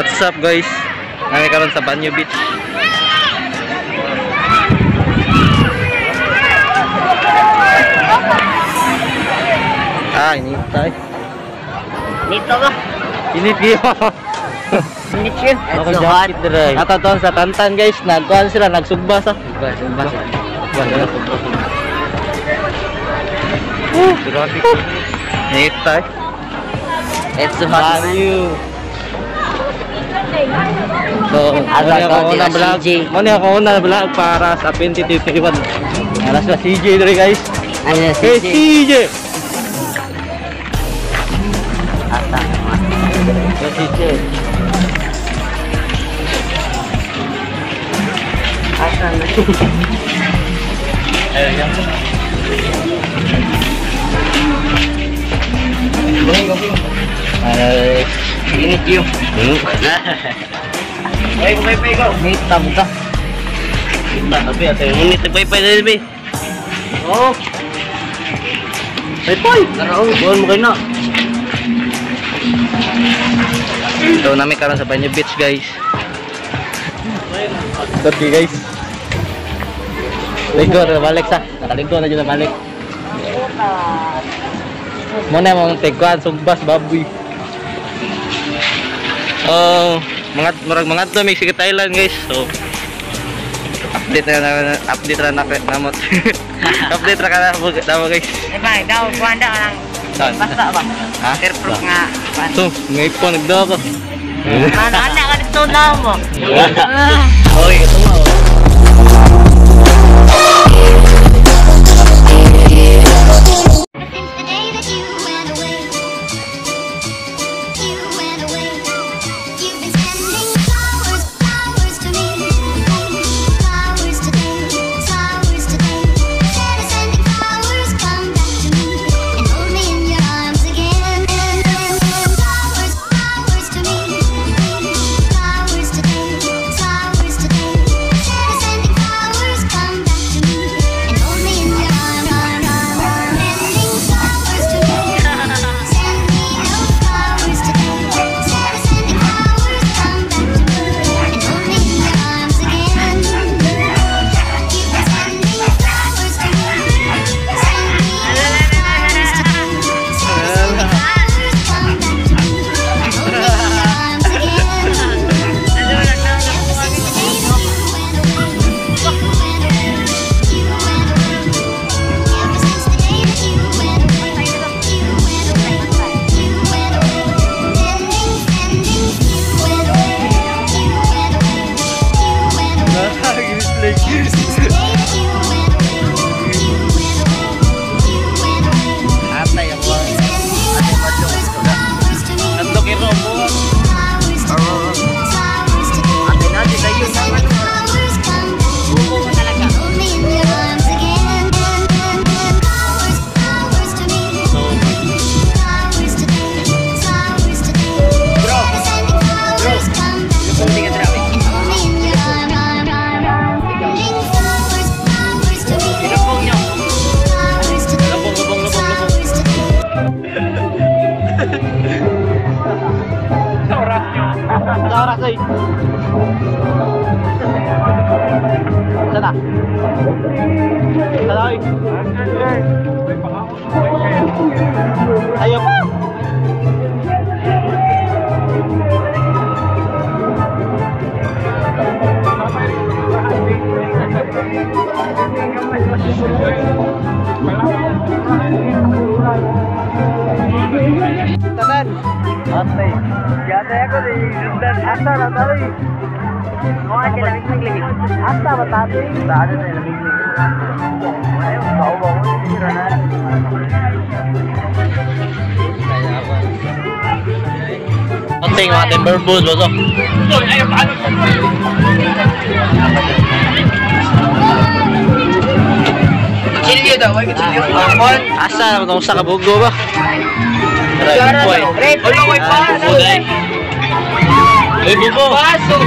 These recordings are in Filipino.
What's up guys? Ngayon karon sa Banyo Beach. Init tayo. Dito ba? Init yun. Init yun. Ako jacket dre. Ato to sa Tantan guys, nagkuhan sila, nagsugba sa. Sugba. Traffic. Init tayo. It's so hot. So, muna ako unang vlog para sa 2021. Alas na CJ dre guys. Ano Hey CJ. Ata. Hey CJ. Ata na. Ayan. Init yun. Bye, go. Init ta buka. Kita tapi ate init bye dali be. Oh. Bye. Laro, buwan mo kayo na. So namin karon sa Banyo Beach guys. Okay guys. Ligo na balik sa. Nakaligo na dyan na balik. Muna mong tigkuhan sugbas baboy. Mga to may sige Thailand guys. So update na namot. Update na kana mo guys. Bye, daw kuanda lang. Basta ba? Ha? Airproof nga. So, may po nagdaw ko. Ano ka dito na mo? Okay, ito nga. Oras ay. Sana. Sana ay. Ayo. Tanan. Atay. Yata ako di sundan asa na tawi. Mo aja lamig-lamig. Asa ba tawi? Taano na lamig-lamig. Ayo, bawa ni Ranan. Konting mga timberbulls ba to? Ayo, paano? Chilyo daw, ay chilyo. Asa na itong sa kabugo ba? Great boy pa. Ay bubo. Paso.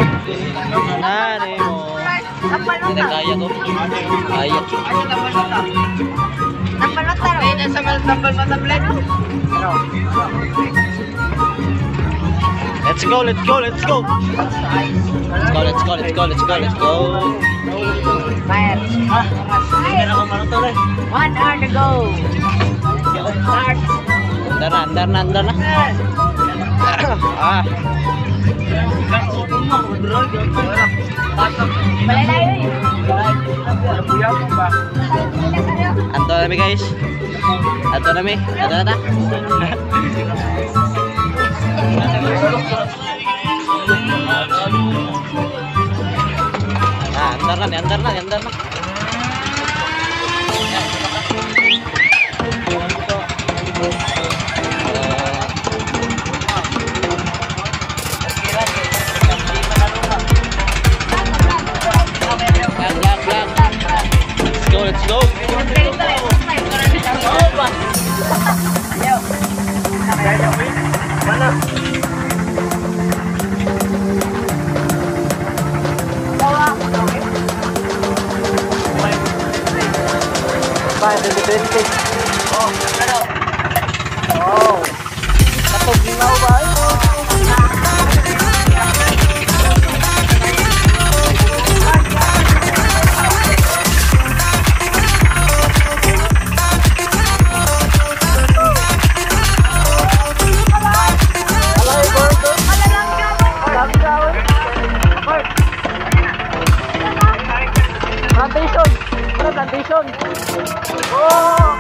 Nare mo. Hindi kaya ko. Kaya. Tambal mata. Pwede sa tambal mata blend. Ano? Let's go, let's go, let's go. Let's go, let's go, let's go, let's go, let's go. Fire. Hindi na ako marunong eh. 1 hour to go. Start. Andar na. Ah. Anto na guys. Anto na ta. Andar na. Let's go. Plantation. Oh!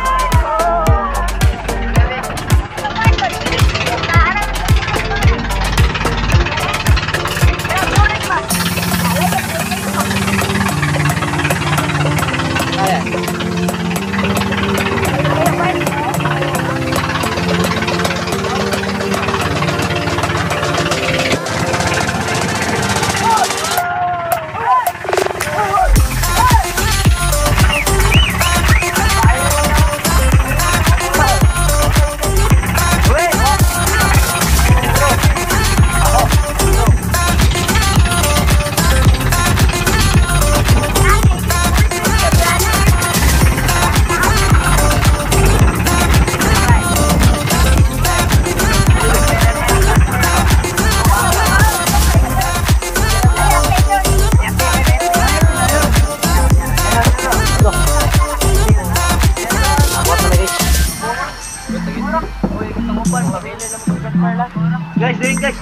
Guys, guys.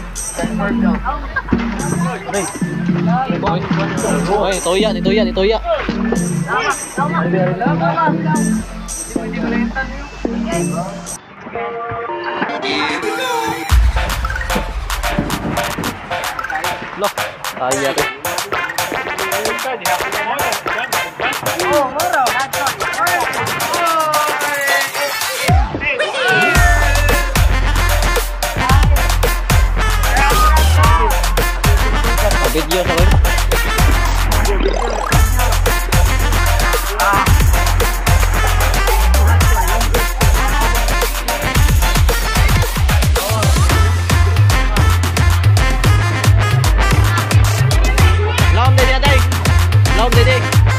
Oy, toya. Loh, kaya tuh. Video sa rin.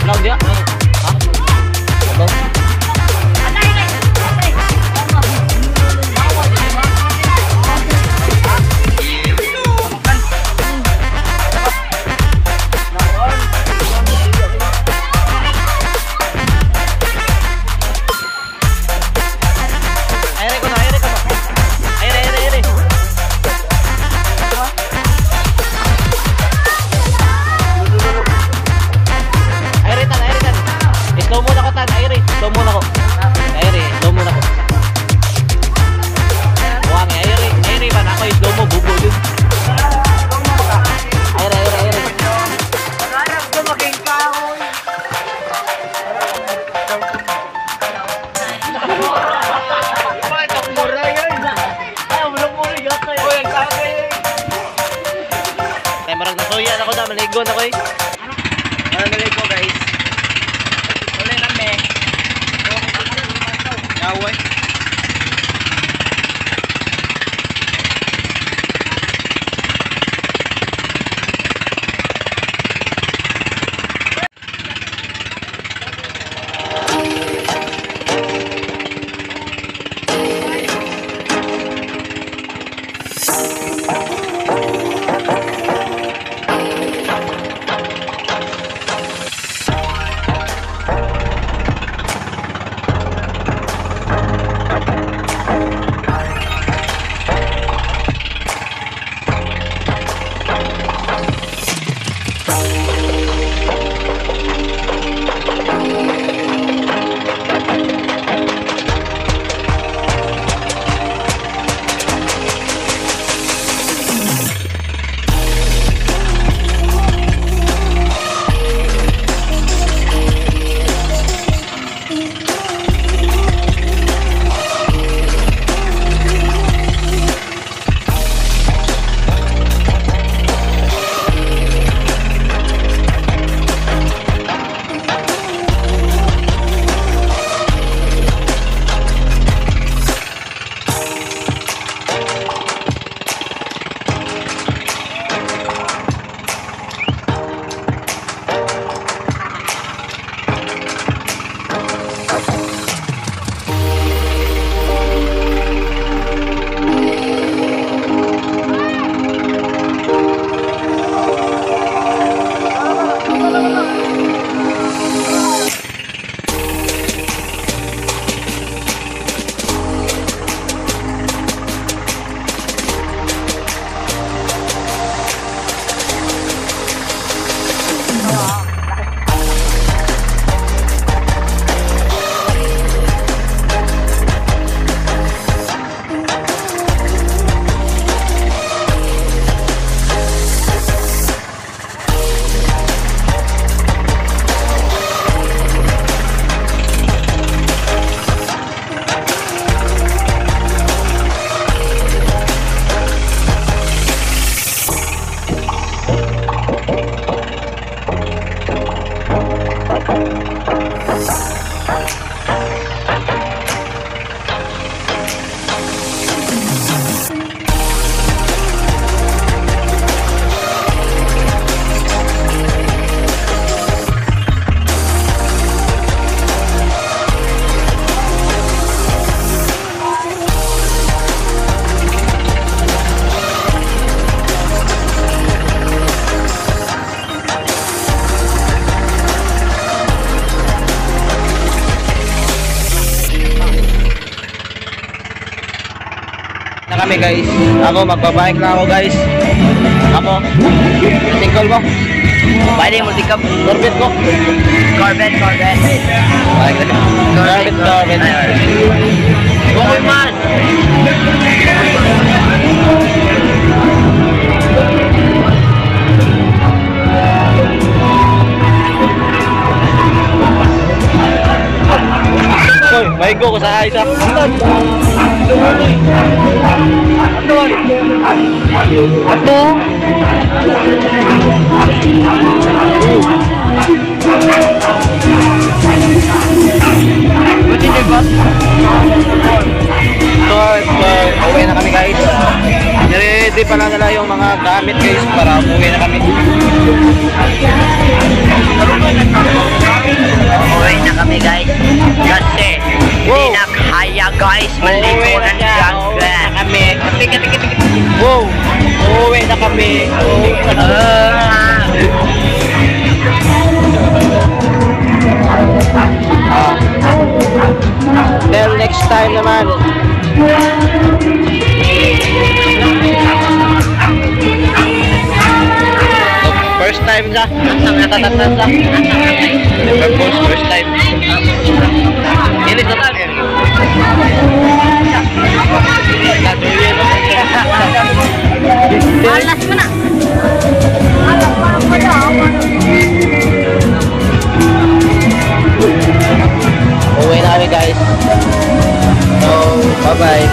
Laom dia. Hah? Laom. Yan ako na, maligo na ko eh. Maligo guys. Uli na me. Yaway. guys. Ako, magbabike lang ako guys. Ako, single mo. Pwede mo dikap. Corvette ko. Corvette. Corvette. Bukol man. Hoy, maigo ko sa isa. Ato. Buti niyo ba? So, uwi na kami guys. Ready pa lang nila yung mga gamit guys para uwi na kami. Uwi na kami guys. Kasi hindi na kaya guys maligo ng jungle. Kami. Wow! Uwi na kami. Till next time naman. First time sa? First time. Ini total. Malas mo na. Uwi na kami guys. So, bye-bye.